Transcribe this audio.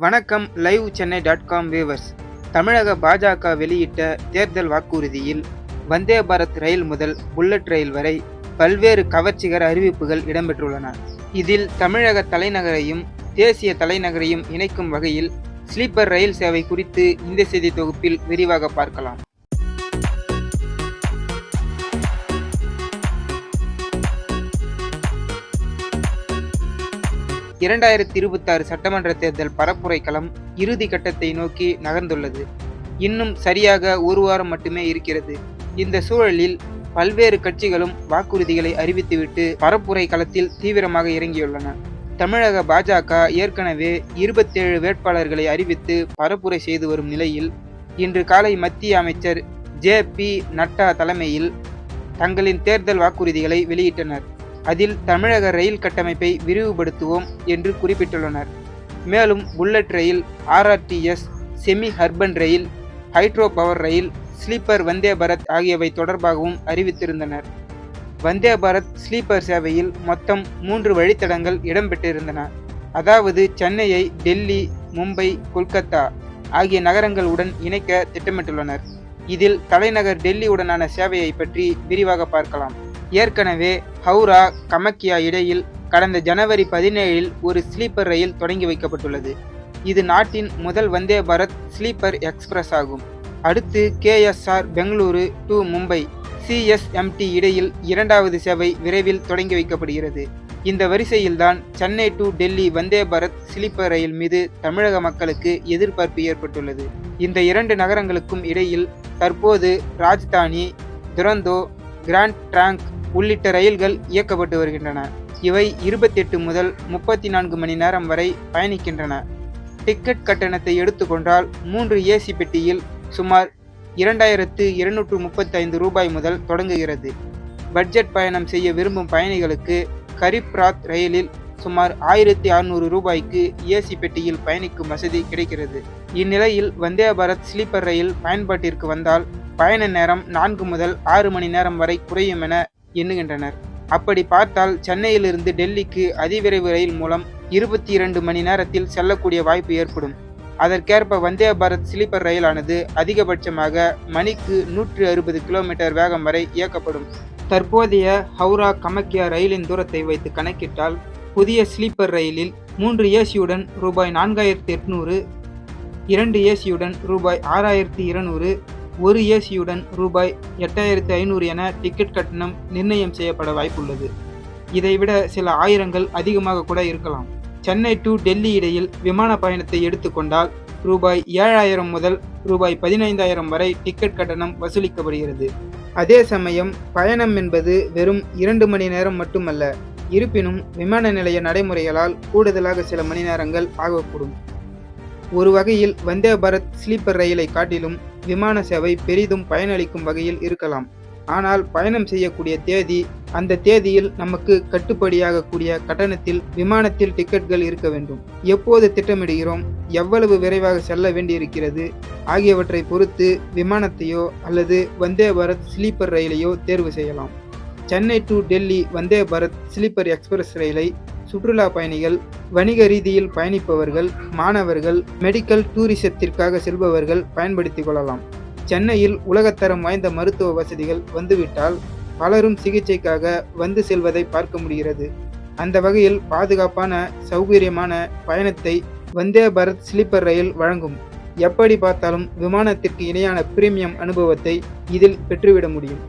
வணக்கம் live சென்னை.com viewers. தமிழக பாஜக வெளியிட்ட தேர்தல் வாக்குறுதியில் வந்தே பாரத் ரயில் முதல் புல்லட் ரயில் வரை பல்வேறு கவர்ச்சிகர அறிவிப்புகள் இடம்பெற்றுள்ளன. இதில் தமிழக தலைநகரையும் தேசிய தலைநகரையும் இணைக்கும் வகையில் ஸ்லீப்பர் ரயில் சேவை குறித்து இந்த செய்தி தொகுப்பில் விரிவாக பார்க்கலாம். 2026 சட்டமன்ற தேர்தல் பரப்புரை களம் இறுதி கட்டத்தை நோக்கி நகர்ந்துள்ளது. இன்னும் சரியாக ஒரு வாரம் மட்டுமே இருக்கிறது. இந்த சூழலில் பல்வேறு கட்சிகளும் வாக்குறுதிகளை அறிவித்துவிட்டு பரப்புரை களத்தில் தீவிரமாக இறங்கியுள்ளன. தமிழக பாஜக ஏற்கனவே 27 வேட்பாளர்களை அறிவித்து பரப்புரை செய்து வரும் நிலையில் இன்று காலை மத்திய அமைச்சர் ஜே.பி. நட்டா தலைமையில் தங்களின் தேர்தல் வாக்குறுதிகளை வெளியிட்டனர். அதில் தமிழக ரயில் கட்டமைப்பை விரிவுபடுத்துவோம் என்று குறிப்பிட்டுள்ளனர். மேலும் புல்லட் ரயில், ஆர்ஆர்டிஎஸ், செமி அர்பன் ரயில், ஹைட்ரோ பவர் ரயில், ஸ்லீப்பர் வந்தே பாரத் ஆகியவை தொடர்பாகவும் அறிவித்திருந்தனர். வந்தே பாரத் ஸ்லீப்பர் சேவையில் மொத்தம் 3 வழித்தடங்கள் இடம்பெற்றிருந்தன. அதாவது சென்னையை டெல்லி, மும்பை, கொல்கத்தா ஆகிய நகரங்களுடன் இணைக்க திட்டமிட்டுள்ளனர். இதில் தலைநகர் டெல்லியுடனான சேவையை பற்றி விரிவாக பார்க்கலாம். ஏற்கனவே ஹவுரா கமக்கியா இடையில் கடந்த ஜனவரி 17 ஒரு ஸ்லீப்பர் ரயில் தொடங்கி வைக்கப்பட்டுள்ளது. இது நாட்டின் முதல் வந்தே பாரத் ஸ்லீப்பர் எக்ஸ்பிரஸ் ஆகும். அடுத்து KSR Bengaluru to Mumbai CSMT இடையில் 2வது சேவை விரைவில் தொடங்கி வைக்கப்படுகிறது. இந்த வரிசையில்தான் சென்னை டு டெல்லி வந்தே பாரத் ஸ்லீப்பர் ரயில் மீது தமிழக மக்களுக்கு எதிர்பார்ப்பு ஏற்பட்டுள்ளது. இந்த 2 நகரங்களுக்கும் இடையில் தற்போது ராஜ்தானி, துரந்தோ, கிராண்ட் ட்ராங்க் உள்ளிட்ட ரயில்கள் இயக்கப்பட்டு வருகின்றன. இவை 28 முதல் 34 மணி நேரம் வரை பயணிக்கின்றன. டிக்கெட் கட்டணத்தை எடுத்துக்கொண்டால் 3 ஏசி பெட்டியில் சுமார் 2235 ரூபாய் முதல் தொடங்குகிறது. பட்ஜெட் பயணம் செய்ய விரும்பும் பயணிகளுக்கு கரீப் ராத் ரயிலில் சுமார் 1600 ரூபாய்க்கு ஏசி பெட்டியில் பயணிக்கும் வசதி கிடைக்கிறது. இந்நிலையில் வந்தே பாரத் ஸ்லீப்பர் ரயில் பயன்பாட்டிற்கு வந்தால் பயண நேரம் 4 முதல் 6 மணி நேரம் வரை குறையும் என எண்ணுகின்றனர். அப்படி பார்த்தால் சென்னையிலிருந்து டெல்லிக்கு அதிவிரைவு ரயில் மூலம் 22 மணி நேரத்தில் செல்லக்கூடிய வாய்ப்பு ஏற்படும். அதற்கேற்ப வந்தே பாரத் ஸ்லீப்பர் ரயிலானது அதிகபட்சமாக மணிக்கு 160 கிலோமீட்டர் வேகம் வரை இயக்கப்படும். தற்போதைய ஹவுரா கமக்கியா ரயிலின் தூரத்தை வைத்து கணக்கிட்டால் புதிய ஸ்லீப்பர் ரயிலில் 3 ஏசியுடன் ரூபாய் 4800, 2 ஏசியுடன் ரூபாய் 6200, 1 ஏசியுடன் ரூபாய் 8500 என டிக்கெட் கட்டணம் நிர்ணயம் செய்யப்பட வாய்ப்புள்ளது. இதைவிட சில ஆயிரங்கள் அதிகமாக கூட இருக்கலாம். சென்னை டு டெல்லி இடையில் விமான பயணத்தை எடுத்துக்கொண்டால் ரூபாய் 7000 முதல் ரூபாய் 15000 வரை டிக்கெட் கட்டணம் வசூலிக்கப்படுகிறது. அதே சமயம் பயணம் என்பது வெறும் 2 மணி நேரம் மட்டுமல்ல. இருப்பினும் விமான நிலைய நடைமுறைகளால் கூடுதலாக சில மணி நேரங்கள் ஆகக்கூடும். ஒரு வகையில் வந்தே பாரத் ஸ்லீப்பர் ரயிலை காட்டிலும் விமான சேவை பெரிதும் பயனளிக்கும் வகையில் இருக்கலாம். ஆனால் பயணம் செய்யக்கூடிய தேதி, அந்த தேதியில் நமக்கு கட்டுப்படியாகக்கூடிய கட்டணத்தில் விமானத்தில் டிக்கெட்கள் இருக்க வேண்டும். எப்போது திட்டமிடுகிறோம், எவ்வளவு விரைவாக செல்ல வேண்டியிருக்கிறது ஆகியவற்றை பொறுத்து விமானத்தையோ அல்லது வந்தே பாரத் ஸ்லீப்பர் ரயிலையோ தேர்வு செய்யலாம். Chennai to Delhi Vande Bharat sleeper express ரயிலை சுற்றுலா பயணிகள், வணிக ரீதியில் பயணிப்பவர்கள், மாணவர்கள், மெடிக்கல் டூரிசத்திற்காக செல்பவர்கள் பயன்படுத்திக் கொள்ளலாம். சென்னையில் உலகத்தரம் வாய்ந்த மருத்துவ வசதிகள் வந்துவிட்டால் பலரும் சிகிச்சைக்காக வந்து செல்வதை பார்க்க முடிகிறது. அந்த வகையில் பாதுகாப்பான, சௌகரியமான பயணத்தை வந்தே பாரத் ஸ்லீப்பர் ரயில் வழங்கும். எப்படி பார்த்தாலும் விமானத்திற்கு இணையான பிரீமியம் அனுபவத்தை இதில் பெற்றுவிட முடியும்.